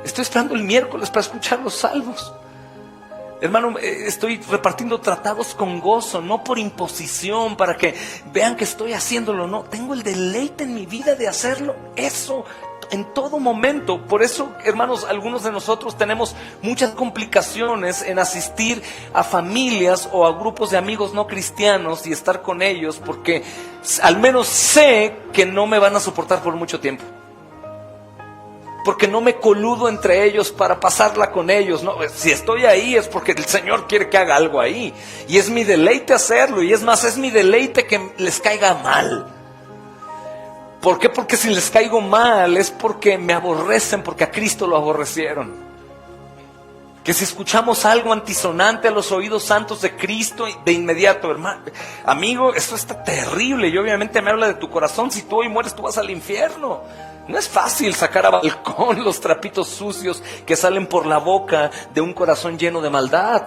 Estoy esperando el miércoles para escuchar los salmos. Hermano, estoy repartiendo tratados con gozo, no por imposición, para que vean que estoy haciéndolo. No, tengo el deleite en mi vida de hacerlo, eso en todo momento. Por eso, hermanos, algunos de nosotros tenemos muchas complicaciones en asistir a familias o a grupos de amigos no cristianos y estar con ellos, porque al menos sé que no me van a soportar por mucho tiempo. Porque no me coludo entre ellos para pasarla con ellos. No, si estoy ahí es porque el Señor quiere que haga algo ahí. Y es mi deleite hacerlo. Y es más, es mi deleite que les caiga mal. ¿Por qué? Porque si les caigo mal es porque me aborrecen, porque a Cristo lo aborrecieron. Que si escuchamos algo antisonante a los oídos santos de Cristo, de inmediato, hermano, amigo, esto está terrible. Y obviamente me habla de tu corazón. Si tú hoy mueres, tú vas al infierno. No es fácil sacar a balcón los trapitos sucios que salen por la boca de un corazón lleno de maldad.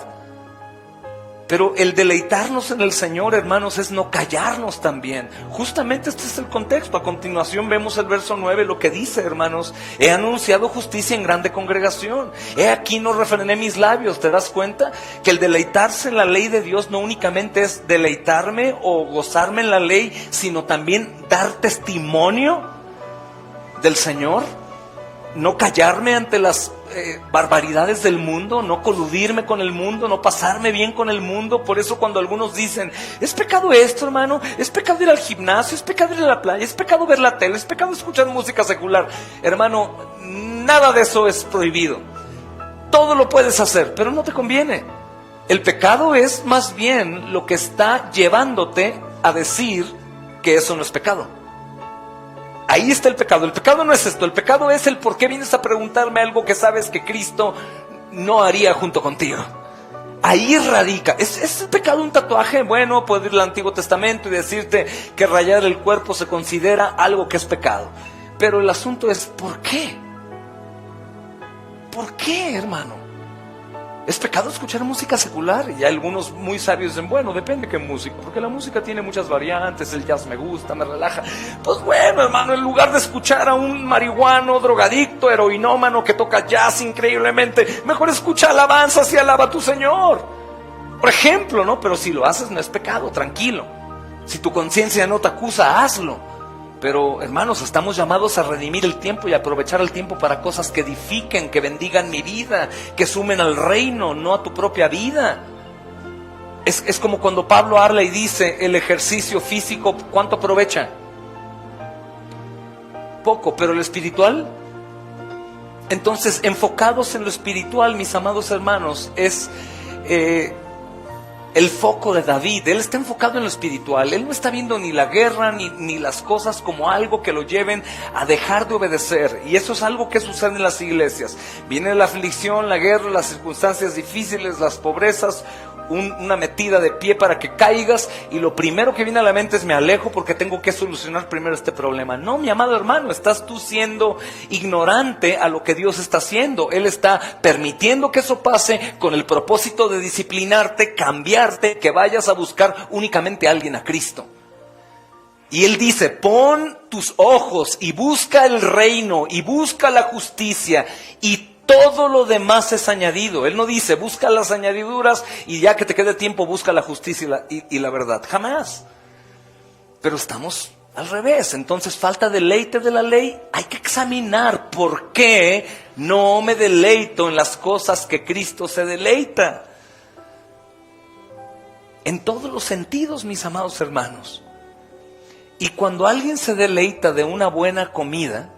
Pero el deleitarnos en el Señor, hermanos, es no callarnos también. Justamente este es el contexto. A continuación vemos el verso 9, lo que dice, hermanos: he anunciado justicia en grande congregación. He aquí no refrené mis labios. ¿Te das cuenta? Que el deleitarse en la ley de Dios no únicamente es deleitarme o gozarme en la ley, sino también dar testimonio del Señor. No callarme ante las barbaridades del mundo, no coludirme con el mundo, no pasarme bien con el mundo. Por eso cuando algunos dicen, es pecado esto, hermano, es pecado ir al gimnasio, es pecado ir a la playa, es pecado ver la tele, es pecado escuchar música secular. Hermano, nada de eso es prohibido. Todo lo puedes hacer, pero no te conviene. El pecado es más bien lo que está llevándote a decir que eso no es pecado. Ahí está el pecado. El pecado no es esto. El pecado es el por qué vienes a preguntarme algo que sabes que Cristo no haría junto contigo. Ahí radica. ¿Es el pecado un tatuaje? Bueno, puedo ir al Antiguo Testamento y decirte que rayar el cuerpo se considera algo que es pecado. Pero el asunto es, ¿por qué? ¿Por qué, hermano? ¿Es pecado escuchar música secular? Y algunos muy sabios dicen, bueno, depende qué música, porque la música tiene muchas variantes, el jazz me gusta, me relaja. Pues bueno, hermano, en lugar de escuchar a un marihuano, drogadicto, heroinómano que toca jazz increíblemente, mejor escucha alabanzas y alaba a tu Señor. Por ejemplo, ¿no? Pero si lo haces no es pecado, tranquilo. Si tu conciencia no te acusa, hazlo. Pero, hermanos, estamos llamados a redimir el tiempo y aprovechar el tiempo para cosas que edifiquen, que bendigan mi vida, que sumen al reino, no a tu propia vida. Es como cuando Pablo habla y dice, el ejercicio físico, ¿cuánto aprovecha? Poco, pero lo espiritual. Entonces, enfocados en lo espiritual, mis amados hermanos, es el foco de David. Él está enfocado en lo espiritual. Él no está viendo ni la guerra ni las cosas como algo que lo lleven a dejar de obedecer. Y eso es algo que sucede en las iglesias. Viene la aflicción, la guerra, las circunstancias difíciles, las pobrezas, una metida de pie para que caigas, y lo primero que viene a la mente es me alejo porque tengo que solucionar primero este problema. No, mi amado hermano, estás tú siendo ignorante a lo que Dios está haciendo. Él está permitiendo que eso pase con el propósito de disciplinarte, cambiarte, que vayas a buscar únicamente a alguien, a Cristo. Y Él dice, pon tus ojos y busca el reino y busca la justicia, y Todo lo demás es añadido. Él no dice, busca las añadiduras y ya que te quede tiempo, busca la justicia y la verdad. Jamás. Pero estamos al revés. Entonces, falta deleite de la ley. Hay que examinar por qué no me deleito en las cosas que Cristo se deleita. En todos los sentidos, mis amados hermanos. Y cuando alguien se deleita de una buena comida,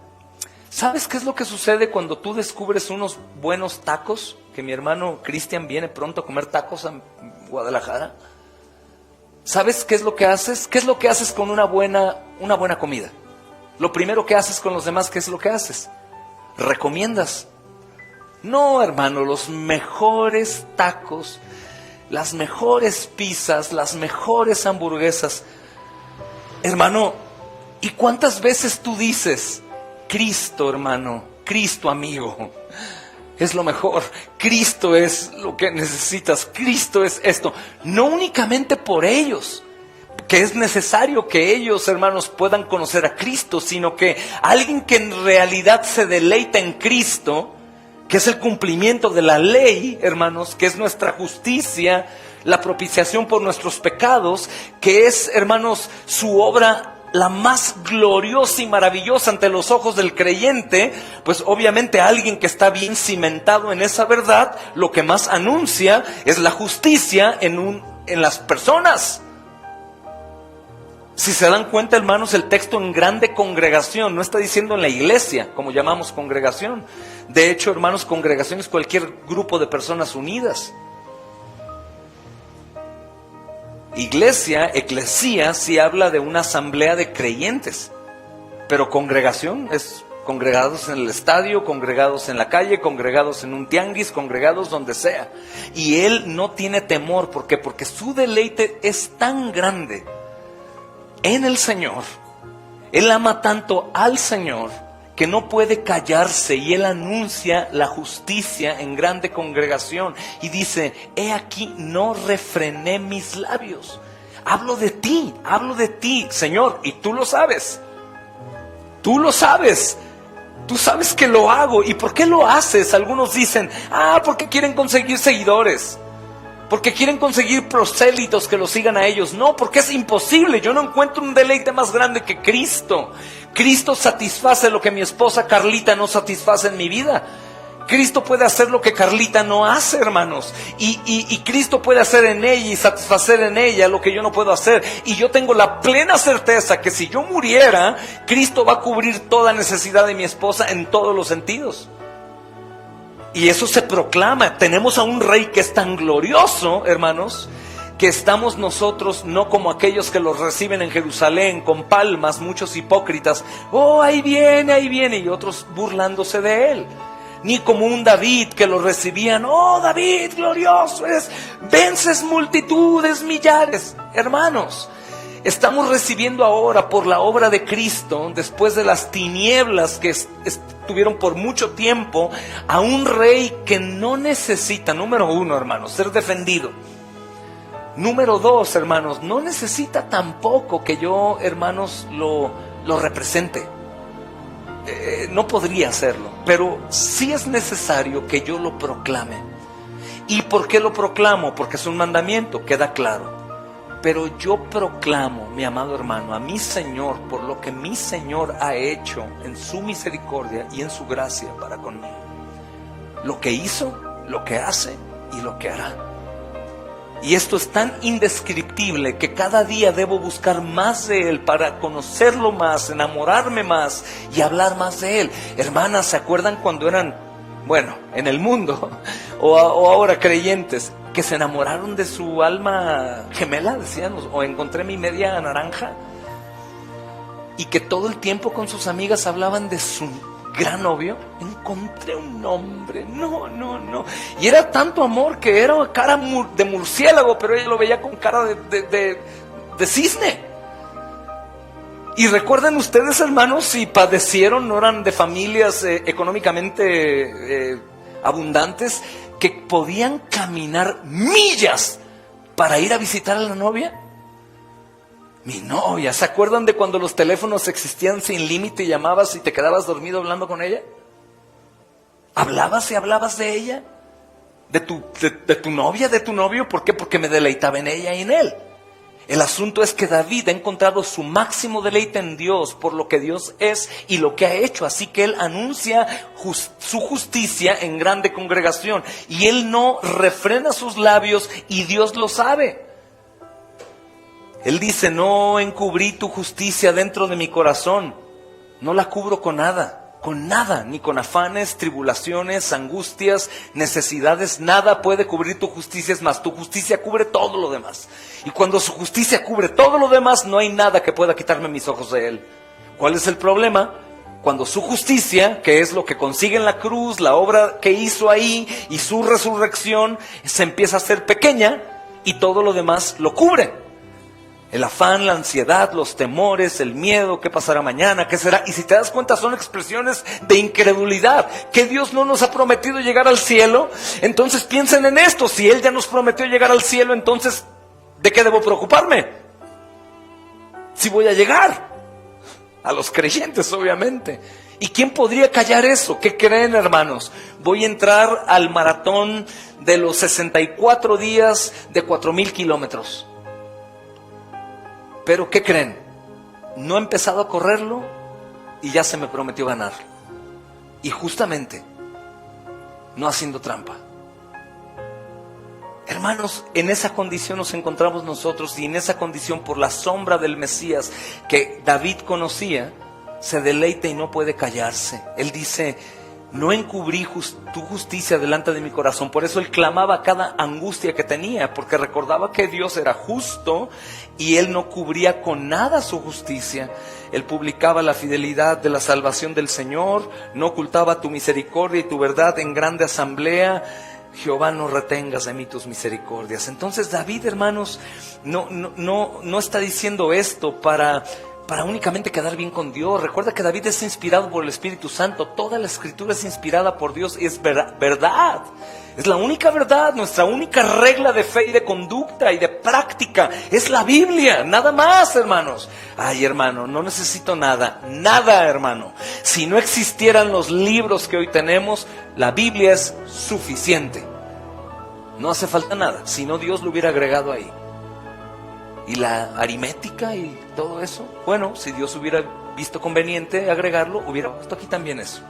¿sabes qué es lo que sucede cuando tú descubres unos buenos tacos? Que mi hermano Cristian viene pronto a comer tacos a Guadalajara. ¿Sabes qué es lo que haces? ¿Qué es lo que haces con una buena comida? Lo primero que haces con los demás, ¿qué es lo que haces? Recomiendas. No, hermano, los mejores tacos, las mejores pizzas, las mejores hamburguesas. Hermano, ¿y cuántas veces tú dices, Cristo, hermano, Cristo, amigo, es lo mejor, Cristo es lo que necesitas, Cristo es esto? No únicamente por ellos, que es necesario que ellos, hermanos, puedan conocer a Cristo, sino que alguien que en realidad se deleita en Cristo, que es el cumplimiento de la ley, hermanos, que es nuestra justicia, la propiciación por nuestros pecados, que es, hermanos, su obra la más gloriosa y maravillosa ante los ojos del creyente, pues obviamente alguien que está bien cimentado en esa verdad, lo que más anuncia es la justicia en las personas. Si se dan cuenta, hermanos, el texto en grande congregación no está diciendo en la iglesia, como llamamos congregación. De hecho, hermanos, congregación es cualquier grupo de personas unidas. Iglesia, eclesía, sí habla de una asamblea de creyentes, pero congregación es congregados en el estadio, congregados en la calle, congregados en un tianguis, congregados donde sea. Y él no tiene temor, ¿por qué? Porque su deleite es tan grande en el Señor, él ama tanto al Señor, que no puede callarse, y él anuncia la justicia en grande congregación y dice, he aquí, no refrené mis labios. Hablo de ti, Señor, y tú lo sabes. Tú lo sabes. Tú sabes que lo hago. ¿Y por qué lo haces? Algunos dicen, porque quieren conseguir seguidores, porque quieren conseguir prosélitos que los sigan a ellos. No, porque es imposible. Yo no encuentro un deleite más grande que Cristo. Cristo satisface lo que mi esposa Carlita no satisface en mi vida. Cristo puede hacer lo que Carlita no hace, hermanos. Y Cristo puede hacer en ella y satisfacer en ella lo que yo no puedo hacer. Y yo tengo la plena certeza que si yo muriera, Cristo va a cubrir toda necesidad de mi esposa en todos los sentidos. Y eso se proclama. Tenemos a un rey que es tan glorioso, hermanos, que estamos nosotros no como aquellos que los reciben en Jerusalén con palmas, muchos hipócritas. Ahí viene, y otros burlándose de él. Ni como un David que lo recibían. David, glorioso es, vences multitudes, millares. Hermanos, estamos recibiendo ahora por la obra de Cristo, después de las tinieblas que estuvieron por mucho tiempo, a un rey que no necesita, número uno, hermanos, ser defendido. Número dos, hermanos, no necesita tampoco que yo, hermanos, lo represente. No podría hacerlo, pero sí es necesario que yo lo proclame. ¿Y por qué lo proclamo? Porque es un mandamiento, queda claro. Pero yo proclamo, mi amado hermano, a mi Señor, por lo que mi Señor ha hecho en su misericordia y en su gracia para conmigo. Lo que hizo, lo que hace y lo que hará. Y esto es tan indescriptible que cada día debo buscar más de Él para conocerlo más, enamorarme más y hablar más de Él. Hermanas, ¿se acuerdan cuando eran, en el mundo o ahora creyentes, que se enamoraron de su alma gemela, decían, o encontré mi media naranja? Y que todo el tiempo con sus amigas hablaban de su gran novio. Encontré un hombre, no. Y era tanto amor que era cara de murciélago, pero ella lo veía con cara de cisne. Y recuerden ustedes, hermanos, si padecieron, no eran de familias económicamente abundantes, que podían caminar millas para ir a visitar a la novia. Mi novia, ¿se acuerdan de cuando los teléfonos existían sin límite y llamabas y te quedabas dormido hablando con ella? ¿Hablabas y hablabas de ella? ¿De tu novia, de tu novio? ¿Por qué? Porque me deleitaba en ella y en él. El asunto es que David ha encontrado su máximo deleite en Dios por lo que Dios es y lo que ha hecho. Así que él anuncia su justicia en grande congregación. Y él no refrena sus labios y Dios lo sabe. Él dice, no encubrí tu justicia dentro de mi corazón. No la cubro con nada, ni con afanes, tribulaciones, angustias, necesidades. Nada puede cubrir tu justicia, es más, tu justicia cubre todo lo demás. Y cuando su justicia cubre todo lo demás, no hay nada que pueda quitarme mis ojos de él. ¿Cuál es el problema? Cuando su justicia, que es lo que consigue en la cruz, la obra que hizo ahí y su resurrección, se empieza a hacer pequeña y todo lo demás lo cubre. El afán, la ansiedad, los temores, el miedo, qué pasará mañana, qué será. Y si te das cuenta son expresiones de incredulidad. Que Dios no nos ha prometido llegar al cielo. Entonces piensen en esto. Si Él ya nos prometió llegar al cielo, entonces ¿de qué debo preocuparme? Si voy a llegar. A los creyentes, obviamente. ¿Y quién podría callar eso? ¿Qué creen, hermanos? Voy a entrar al maratón de los 64 días de 4,000 kilómetros. Pero ¿qué creen? No he empezado a correrlo y ya se me prometió ganar. Y justamente, no haciendo trampa. Hermanos, en esa condición nos encontramos nosotros y en esa condición por la sombra del Mesías que David conocía, se deleita y no puede callarse. Él dice, no encubrí tu justicia delante de mi corazón. Por eso él clamaba cada angustia que tenía, porque recordaba que Dios era justo y él no cubría con nada su justicia. Él publicaba la fidelidad de la salvación del Señor, no ocultaba tu misericordia y tu verdad en grande asamblea. Jehová, no retengas de mí tus misericordias. Entonces David, hermanos, no está diciendo esto para únicamente quedar bien con Dios. Recuerda que David es inspirado por el Espíritu Santo. Toda la Escritura es inspirada por Dios y es verdad. Es la única verdad, nuestra única regla de fe y de conducta y de práctica. Es la Biblia, nada más, hermanos. Ay, hermano, no necesito nada, hermano. Si no existieran los libros que hoy tenemos, la Biblia es suficiente. No hace falta nada, si no Dios lo hubiera agregado ahí. Y la aritmética y todo eso, bueno, si Dios hubiera visto conveniente agregarlo, hubiera puesto aquí también eso.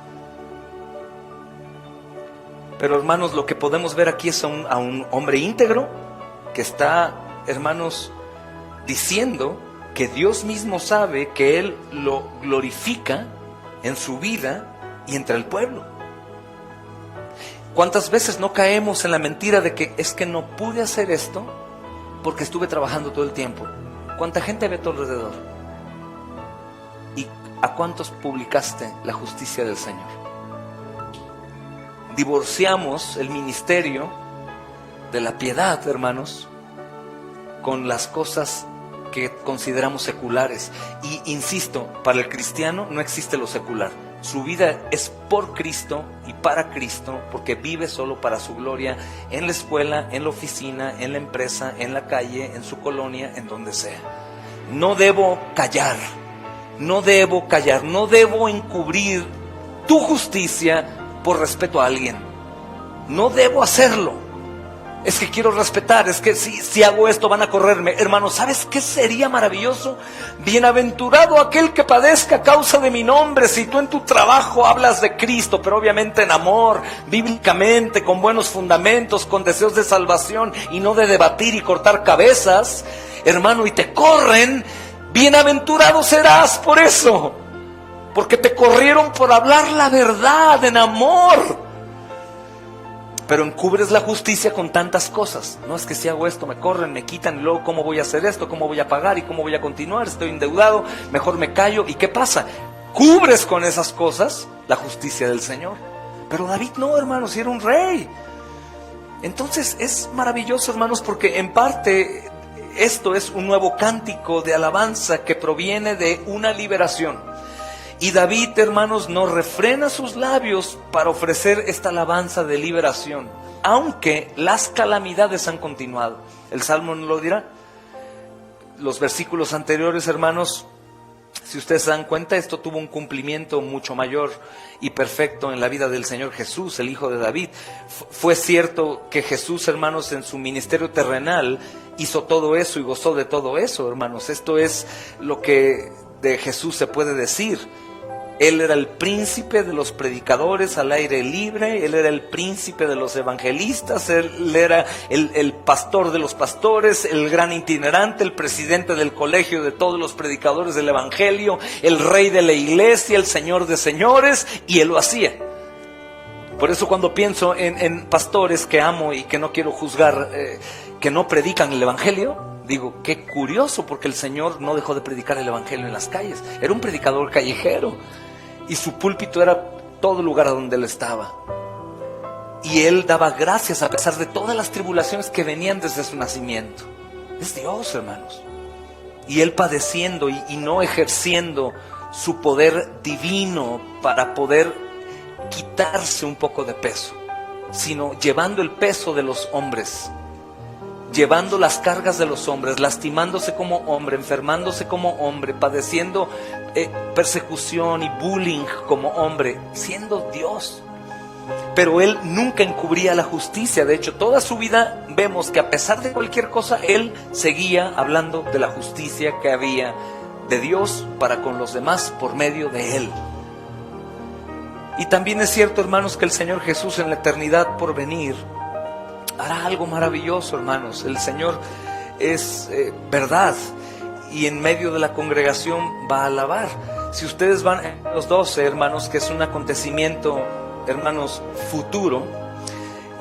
Pero hermanos, lo que podemos ver aquí es a un hombre íntegro que está, hermanos, diciendo que Dios mismo sabe que Él lo glorifica en su vida y entre el pueblo. ¿Cuántas veces no caemos en la mentira de que es que no pude hacer esto porque estuve trabajando todo el tiempo? ¿Cuánta gente ve a tu alrededor? ¿Y a cuántos publicaste la justicia del Señor? Divorciamos el ministerio de la piedad, hermanos, con las cosas que consideramos seculares. Y insisto, para el cristiano no existe lo secular. Su vida es por Cristo y para Cristo, porque vive solo para su gloria, en la escuela, en la oficina, en la empresa, en la calle, en su colonia, en donde sea. No debo callar, no debo encubrir tu justicia por respeto a alguien. No debo hacerlo. Es que quiero respetar, es que si hago esto van a correrme. Hermano, ¿sabes qué sería maravilloso? Bienaventurado aquel que padezca a causa de mi nombre. Si tú en tu trabajo hablas de Cristo, pero obviamente en amor, bíblicamente, con buenos fundamentos, con deseos de salvación y no de debatir y cortar cabezas, hermano, y te corren, bienaventurado serás por eso. Porque te corrieron por hablar la verdad en amor. Pero encubres la justicia con tantas cosas. No, es que si hago esto me corren, me quitan, y luego ¿cómo voy a hacer esto? ¿Cómo voy a pagar? ¿Y cómo voy a continuar? Estoy endeudado, mejor me callo. ¿Y qué pasa? Cubres con esas cosas la justicia del Señor. Pero David no, hermanos, si era un rey. Entonces es maravilloso, hermanos, porque en parte esto es un nuevo cántico de alabanza que proviene de una liberación. Y David, hermanos, no refrena sus labios para ofrecer esta alabanza de liberación, aunque las calamidades han continuado. El Salmo nos lo dirá. Los versículos anteriores, hermanos, Si ustedes se dan cuenta, esto tuvo un cumplimiento mucho mayor y perfecto en la vida del Señor Jesús, el Hijo de David. Fue cierto que Jesús, hermanos, en su ministerio terrenal hizo todo eso y gozó de todo eso, hermanos. Esto es lo que de Jesús se puede decir. Él era el príncipe de los predicadores al aire libre, Él era el príncipe de los evangelistas, Él era el pastor de los pastores, el gran itinerante, el presidente del colegio de todos los predicadores del evangelio, el rey de la iglesia, el señor de señores, y Él lo hacía. Por eso cuando pienso en pastores que amo y que no quiero juzgar, que no predican el evangelio, digo, qué curioso, porque el Señor no dejó de predicar el evangelio en las calles. Era un predicador callejero. Y su púlpito era todo lugar a donde Él estaba. Y Él daba gracias a pesar de todas las tribulaciones que venían desde su nacimiento. Es Dios, hermanos. Y Él padeciendo y no ejerciendo su poder divino para poder quitarse un poco de peso, sino llevando el peso de los hombres, llevando las cargas de los hombres, lastimándose como hombre, enfermándose como hombre, padeciendo persecución y bullying como hombre, siendo Dios. Pero Él nunca encubría la justicia. De hecho, toda su vida vemos que a pesar de cualquier cosa, Él seguía hablando de la justicia que había de Dios para con los demás por medio de Él. Y también es cierto, hermanos, que el Señor Jesús en la eternidad por venir hará algo maravilloso, hermanos. El Señor es verdad, y en medio de la congregación va a alabar. Si ustedes van a los 12, hermanos, que es un acontecimiento, hermanos, futuro,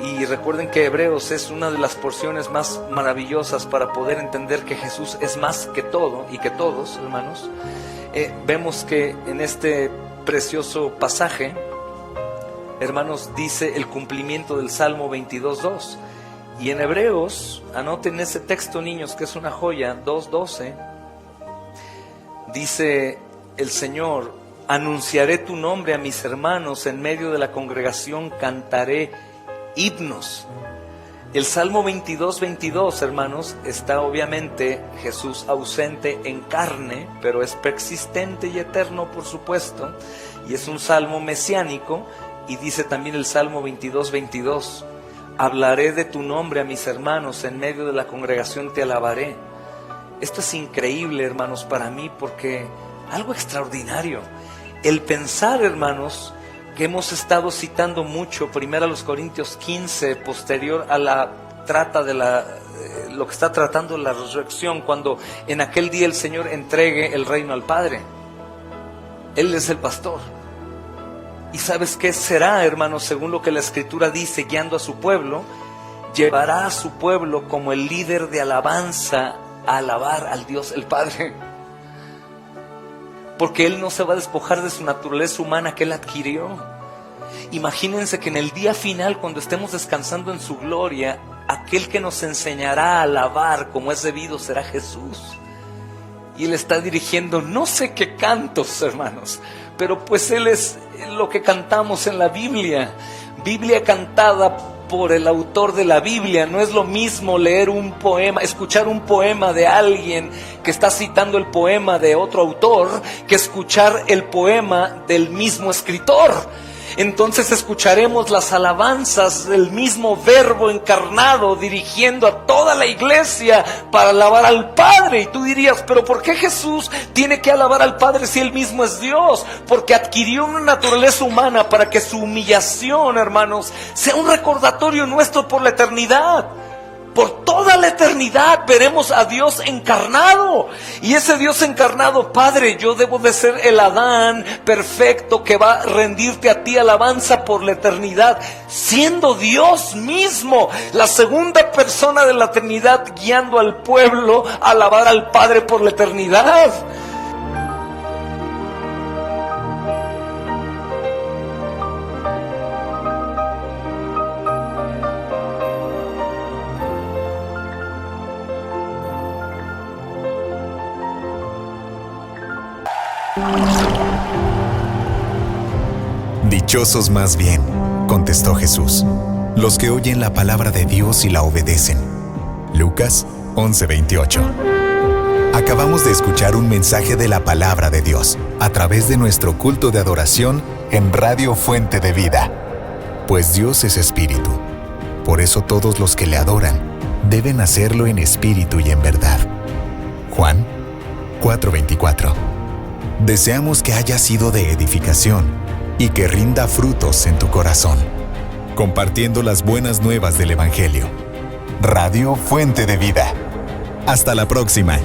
y recuerden que Hebreos es una de las porciones más maravillosas para poder entender que Jesús es más que todo y que todos, hermanos. Vemos que en este precioso pasaje, hermanos, dice el cumplimiento del Salmo 22:2. Y en Hebreos, anoten ese texto, niños, que es una joya, 2:12, dice el Señor: anunciaré tu nombre a mis hermanos, en medio de la congregación cantaré himnos. El Salmo 22:22, hermanos, está obviamente Jesús ausente en carne, pero es persistente y eterno, por supuesto, y es un salmo mesiánico. Y dice también el Salmo 22:22, hablaré de tu nombre a mis hermanos, en medio de la congregación te alabaré. Esto es increíble, hermanos, para mí, porque algo extraordinario. El pensar, hermanos, que hemos estado citando mucho, primero a los Corintios 15, posterior a la trata de lo que está tratando la resurrección, cuando en aquel día el Señor entregue el reino al Padre. Él es el pastor. ¿Y sabes qué será, hermanos? Según lo que la Escritura dice, guiando a su pueblo, llevará a su pueblo como el líder de alabanza a alabar al Dios el Padre. Porque Él no se va a despojar de su naturaleza humana que Él adquirió. Imagínense que en el día final, cuando estemos descansando en su gloria, aquel que nos enseñará a alabar como es debido será Jesús. Y Él está dirigiendo no sé qué cantos, hermanos, pero pues Él es lo que cantamos en la Biblia. Biblia cantada por el autor de la Biblia. No es lo mismo leer un poema, escuchar un poema de alguien que está citando el poema de otro autor, que escuchar el poema del mismo escritor. Entonces escucharemos las alabanzas del mismo Verbo encarnado dirigiendo a toda la iglesia para alabar al Padre. Y tú dirías, pero ¿por qué Jesús tiene que alabar al Padre si Él mismo es Dios? Porque adquirió una naturaleza humana para que su humillación, hermanos, sea un recordatorio nuestro por la eternidad. Por toda la eternidad veremos a Dios encarnado. Y ese Dios encarnado, Padre, yo debo de ser el Adán perfecto que va a rendirte a ti alabanza por la eternidad, siendo Dios mismo, la segunda persona de la Trinidad, guiando al pueblo a alabar al Padre por la eternidad. Dichosos más bien, contestó Jesús, los que oyen la palabra de Dios y la obedecen. Lucas 11:28. Acabamos de escuchar un mensaje de la palabra de Dios a través de nuestro culto de adoración en Radio Fuente de Vida. Pues Dios es espíritu. Por eso todos los que le adoran deben hacerlo en espíritu y en verdad. Juan 4:24. Deseamos que haya sido de edificación y que rinda frutos en tu corazón, compartiendo las buenas nuevas del Evangelio. Radio Fuente de Vida. Hasta la próxima.